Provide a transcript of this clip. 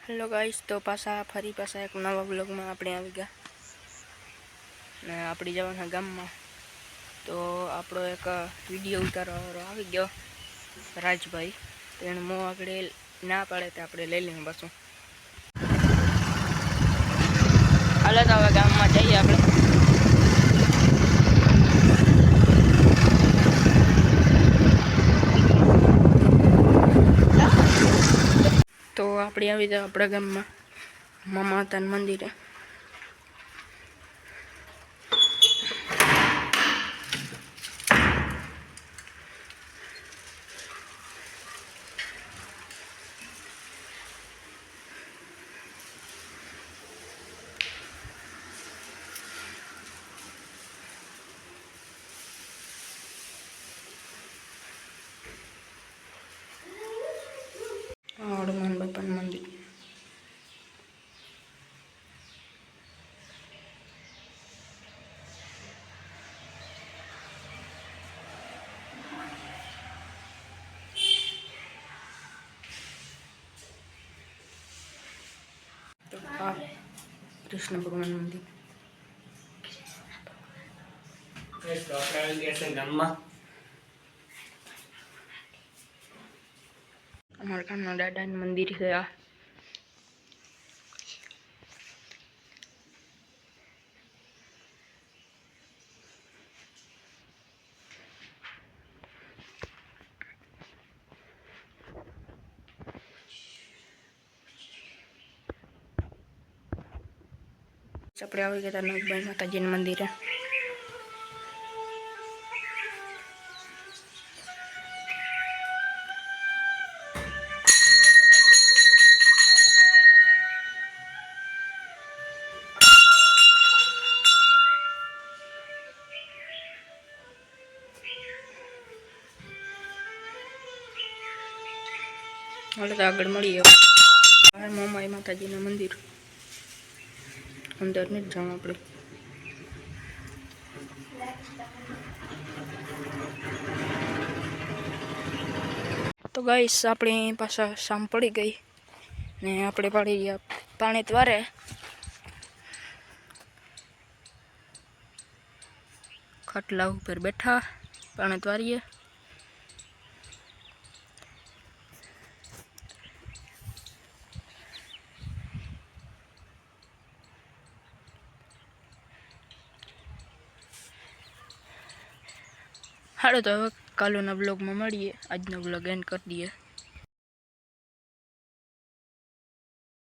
Hello guys, तो फरी पासा एक नवा ब्लॉग में આપણે આવી ગયા ને આપણી જવાના ગામમાં। તો આપણો એક વિડિયો ઉતારવાનો આવી ગયો રાજભાઈ, તો એને મો આગળ ના પાડે તો આપણે લઈ લઈએ પાછું। હાલો તો હવે ગામમાં જઈએ આપણે। तो આપણે આવી જાવ આપણા ગામમાં માતાના મંદિરે। हनुमान बापाનું મંદિર। तो कृष्ण भगवान मंदिर। हमारे गामना दादा मंदिर है आ। આપણે આવી ગયા નગબાઈ માતાજીના મંદિરે। हाल तो आगे मळीए मोमाई माताजीना मंदिर अंदर नहीं जाऊँ अपने। तो गाइस अपने पासा शाम पड़ी गई ने अपने पड़ी गया पानी द्वारे। खटला ऊपर बैठा पानी द्वारिए। हालो तो कालोना ब्लॉग में मळीए। आजनो ब्लॉग एंड कर दिए।